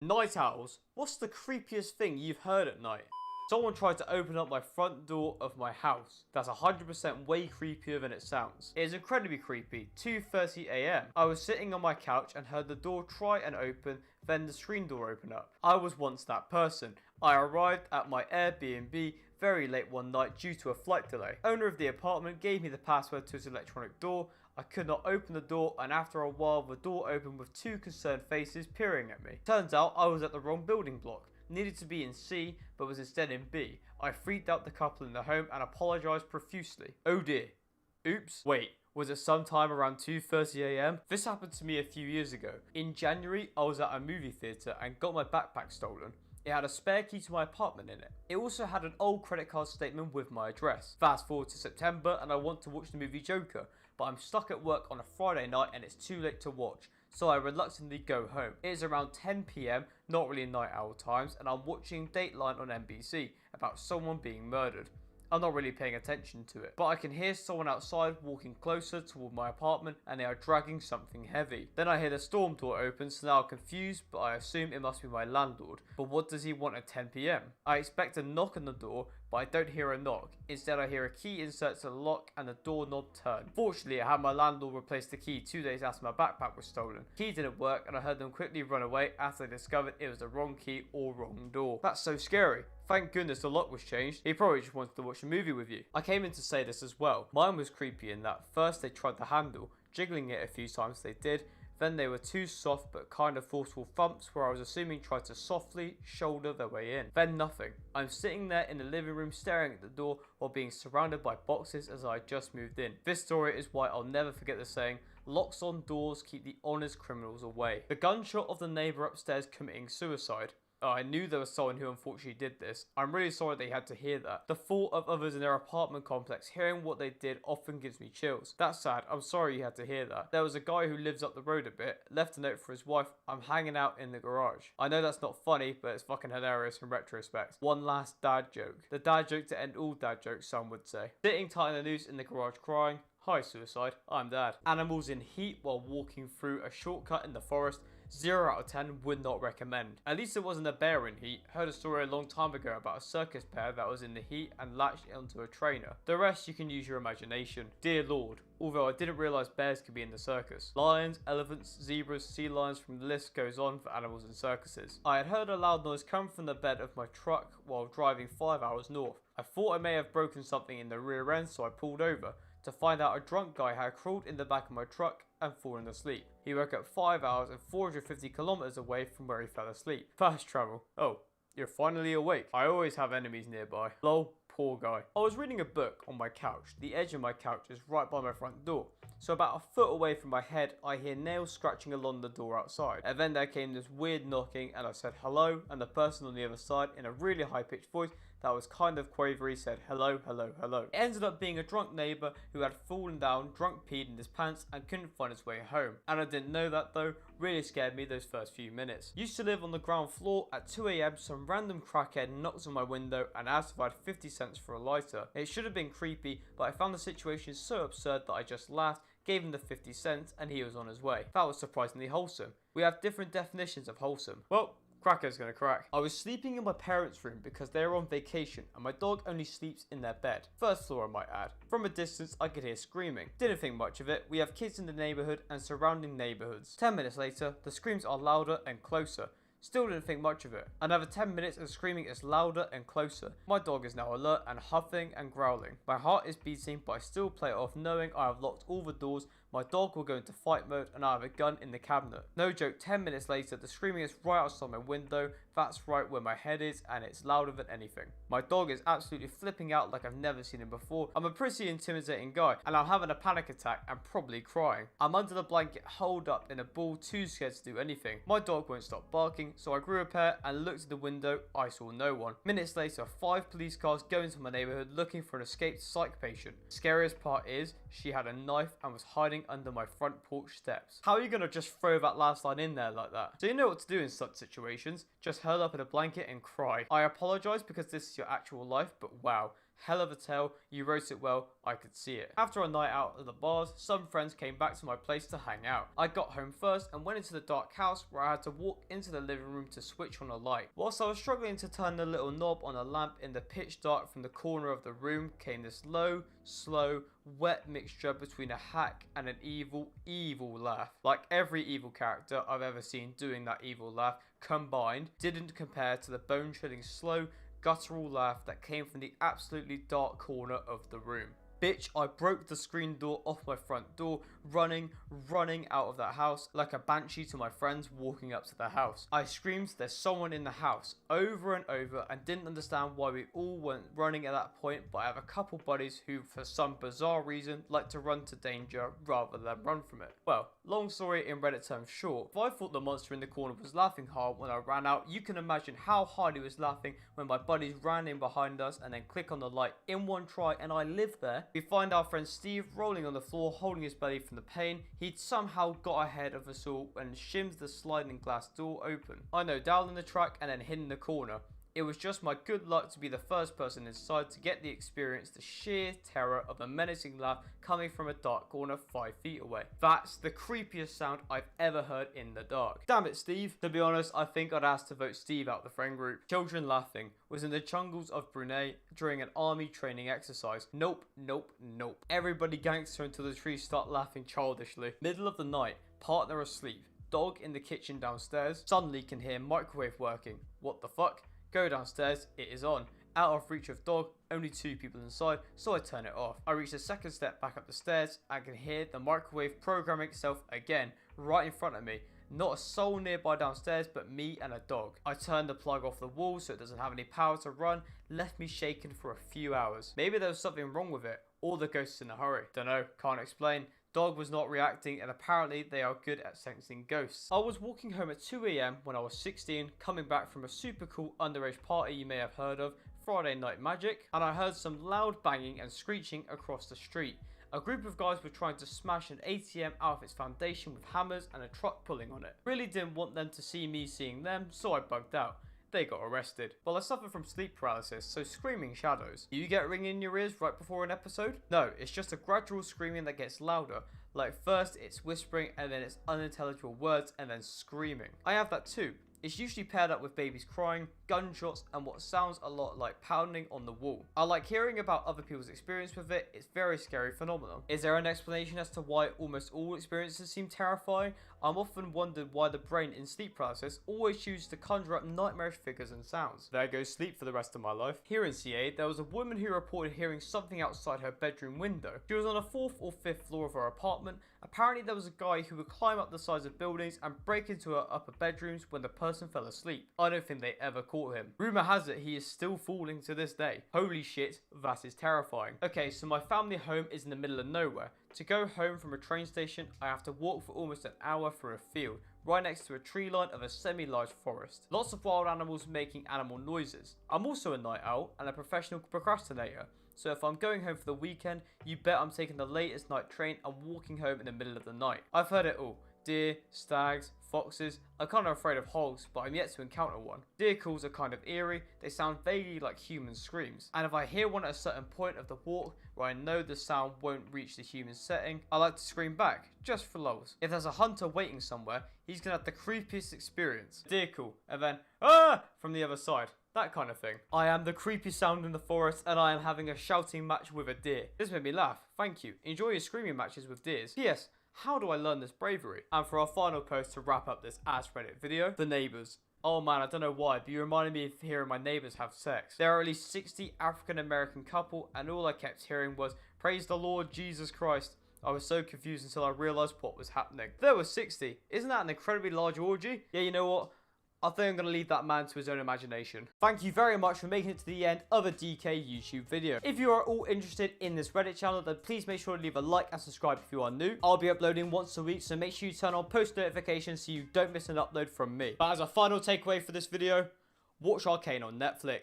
Night owls. What's the creepiest thing you've heard at night? Someone tried to open up my front door of my house. That's 100% way creepier than it sounds. It is incredibly creepy. 2:30 AM. I was sitting on my couch and heard the door try and open, then the screen door open up. I was once that person. I arrived at my Airbnb very late one night due to a flight delay. Owner of the apartment gave me the password to his electronic door. I could not open the door, and after a while the door opened with two concerned faces peering at me. Turns out I was at the wrong building block. Needed to be in C, but was instead in B. I freaked out the couple in the home and apologised profusely. Oh dear. Oops. Wait, was it sometime around 2:30 AM? This happened to me a few years ago. In January, I was at a movie theatre and got my backpack stolen. It had a spare key to my apartment in it. It also had an old credit card statement with my address. Fast forward to September and I want to watch the movie Joker, but I'm stuck at work on a Friday night and it's too late to watch. So I reluctantly go home. It is around 10 PM, not really night owl times, and I'm watching Dateline on NBC about someone being murdered. I'm not really paying attention to it, but I can hear someone outside walking closer toward my apartment and they are dragging something heavy. Then I hear the storm door open, so now I'm confused, but I assume it must be my landlord. But what does he want at 10 PM? I expect a knock on the door, but I don't hear a knock. Instead I hear a key insert to the lock and the doorknob turn. Fortunately, I had my landlord replace the key 2 days after my backpack was stolen. Key didn't work and I heard them quickly run away after they discovered it was the wrong key or wrong door. That's so scary. Thank goodness the lock was changed. He probably just wanted to watch a movie with you. I came in to say this as well. Mine was creepy in that first they tried the handle, jiggling it a few times they did. Then they were too soft but kind of forceful thumps where I was assuming tried to softly shoulder their way in. Then nothing. I'm sitting there in the living room staring at the door while being surrounded by boxes as I had just moved in. This story is why I'll never forget the saying, locks on doors keep the honest criminals away. The gunshot of the neighbour upstairs committing suicide. Oh, I knew there was someone who unfortunately did this. I'm really sorry they had to hear that. The thought of others in their apartment complex hearing what they did often gives me chills. That's sad. I'm sorry you had to hear that. There was a guy who lives up the road a bit, left a note for his wife, I'm hanging out in the garage. I know that's not funny, but it's fucking hilarious in retrospect. One last dad joke. The dad joke to end all dad jokes, some would say. Sitting tight in the noose in the garage crying, hi suicide, I'm dad. Animals in heat while walking through a shortcut in the forest. 0 out of 10 would not recommend. At least it wasn't a bear in heat. Heard a story a long time ago about a circus bear that was in the heat and latched onto a trainer. The rest you can use your imagination. Dear Lord, although I didn't realise bears could be in the circus. Lions, elephants, zebras, sea lions, from the list goes on for animals in circuses. I had heard a loud noise come from the bed of my truck while driving 5 hours north. I thought I may have broken something in the rear end, so I pulled over to find out a drunk guy had crawled in the back of my truck and fallen asleep. He woke up 5 hours and 450 kilometers away from where he fell asleep. Fast travel. Oh, you're finally awake. I always have enemies nearby. Lol. Poor guy. I was reading a book on my couch. The edge of my couch is right by my front door. So about a foot away from my head, I hear nails scratching along the door outside. And then there came this weird knocking and I said hello, and the person on the other side in a really high pitched voice that was kind of quavery said hello, hello, hello. It ended up being a drunk neighbour who had fallen down, drunk peed in his pants and couldn't find his way home. And I didn't know that though, really scared me those first few minutes. Used to live on the ground floor. At 2 AM some random crackhead knocks on my window and asked if I had 50 cents for a lighter. It should have been creepy, but I found the situation so absurd that I just laughed, gave him the 50 cents and he was on his way. That was surprisingly wholesome. We have different definitions of wholesome. Well, cracker's gonna crack. I was sleeping in my parents' room because they were on vacation and my dog only sleeps in their bed. First floor I might add. From a distance I could hear screaming. Didn't think much of it. We have kids in the neighbourhood and surrounding neighbourhoods. 10 minutes later, the screams are louder and closer. Still didn't think much of it. Another 10 minutes and screaming is louder and closer. My dog is now alert and huffing and growling. My heart is beating, but I still play it off knowing I have locked all the doors. My dog will go into fight mode and I have a gun in the cabinet. No joke, 10 minutes later the screaming is right outside my window. That's right where my head is and it's louder than anything. My dog is absolutely flipping out like I've never seen him before. I'm a pretty intimidating guy and I'm having a panic attack and probably crying. I'm under the blanket holed up in a ball, too scared to do anything. My dog won't stop barking, so I grew a pair and looked at the window. I saw no one. Minutes later, 5 police cars go into my neighbourhood looking for an escaped psych patient. Scariest part is she had a knife and was hiding under my front porch steps. How are you gonna just throw that last line in there like that? So you know what to do in such situations. Just curl up in a blanket and cry. I apologise because this is your actual life, but wow, Hell of a tale, you wrote it well, I could see it. After a night out at the bars, some friends came back to my place to hang out. I got home first and went into the dark house where I had to walk into the living room to switch on a light. Whilst I was struggling to turn the little knob on a lamp in the pitch dark from the corner of the room came this low, slow, wet mixture between a hack and an evil, evil laugh. Like every evil character I've ever seen doing that evil laugh combined didn't compare to the bone-chilling slow, guttural laugh that came from the absolutely dark corner of the room. Bitch, I broke the screen door off my front door, running out of that house like a banshee to my friends walking up to the house. I screamed, there's someone in the house, over and over, and didn't understand why we all went running at that point, but I have a couple buddies who, for some bizarre reason, like to run to danger rather than run from it. Well, long story in Reddit terms short, if I thought the monster in the corner was laughing hard when I ran out, you can imagine how hard he was laughing when my buddies ran in behind us and then click on the light in one try, and I lived there. We find our friend Steve rolling on the floor, holding his belly from the pain. He'd somehow got ahead of us all and shimmed the sliding glass door open. I know, down in the track and then hid in the corner. It was just my good luck to be the first person inside to get the experience, the sheer terror of a menacing laugh coming from a dark corner 5 feet away. That's the creepiest sound I've ever heard in the dark. Damn it, Steve. To be honest, I think I'd ask to vote Steve out the friend group. Children laughing was in the jungles of Brunei during an army training exercise. Nope, nope, nope. Everybody gangster until the trees start laughing childishly. Middle of the night, partner asleep, dog in the kitchen downstairs, suddenly can hear microwave working. What the fuck? Go downstairs, it is on. Out of reach of dog, only 2 people inside, so I turn it off. I reach the second step back up the stairs and can hear the microwave programming itself again, right in front of me. Not a soul nearby downstairs but me and a dog. I turned the plug off the wall so it doesn't have any power to run, left me shaken for a few hours. Maybe there was something wrong with it, or the ghost's in a hurry. Dunno, can't explain. Dog was not reacting, and apparently they are good at sensing ghosts. I was walking home at 2 AM when I was 16, coming back from a super cool underage party you may have heard of, Friday Night Magic, and I heard some loud banging and screeching across the street. A group of guys were trying to smash an ATM out of its foundation with hammers and a truck pulling on it. Really didn't want them to see me seeing them, so I bugged out. They got arrested. Well, I suffer from sleep paralysis, so screaming shadows. Do you get ringing in your ears right before an episode? No, it's just a gradual screaming that gets louder. Like first it's whispering and then it's unintelligible words and then screaming. I have that too. It's usually paired up with babies crying, gunshots, and what sounds a lot like pounding on the wall. I like hearing about other people's experience with it. It's a very scary phenomenon. Is there an explanation as to why almost all experiences seem terrifying? I'm often wondered why the brain in sleep paralysis always chooses to conjure up nightmarish figures and sounds. There goes sleep for the rest of my life. Here in CA, there was a woman who reported hearing something outside her bedroom window. She was on the 4th or 5th floor of her apartment. Apparently there was a guy who would climb up the sides of buildings and break into her upper bedrooms when the person fell asleep. I don't think they ever caught him. Rumour has it he is still falling to this day. Holy shit, that is terrifying. Okay, so my family home is in the middle of nowhere. To go home from a train station, I have to walk for almost an hour through a field, right next to a tree line of a semi-large forest. Lots of wild animals making animal noises. I'm also a night owl and a professional procrastinator. So if I'm going home for the weekend, you bet I'm taking the latest night train and walking home in the middle of the night. I've heard it all. Deer, stags, foxes. I'm kind of afraid of hogs, but I'm yet to encounter one. Deer calls are kind of eerie. They sound vaguely like human screams. And if I hear one at a certain point of the walk where I know the sound won't reach the human setting, I like to scream back, just for lulz. If there's a hunter waiting somewhere, he's gonna have the creepiest experience. Deer call, and then, ah, from the other side. That kind of thing. I am the creepy sound in the forest and I am having a shouting match with a deer. This made me laugh. Thank you. Enjoy your screaming matches with deers. P.S. How do I learn this bravery? And for our final post to wrap up this AskReddit video, the neighbours. Oh man, I don't know why, but you reminded me of hearing my neighbours have sex. There are at least 60 African American couple and all I kept hearing was, praise the Lord Jesus Christ. I was so confused until I realised what was happening. There were 60. Isn't that an incredibly large orgy? Yeah, you know what? I think I'm going to leave that man to his own imagination. Thank you very much for making it to the end of a DK YouTube video. If you are all interested in this Reddit channel, then please make sure to leave a like and subscribe if you are new. I'll be uploading once a week, so make sure you turn on post notifications so you don't miss an upload from me. But as a final takeaway for this video, watch Arcane on Netflix.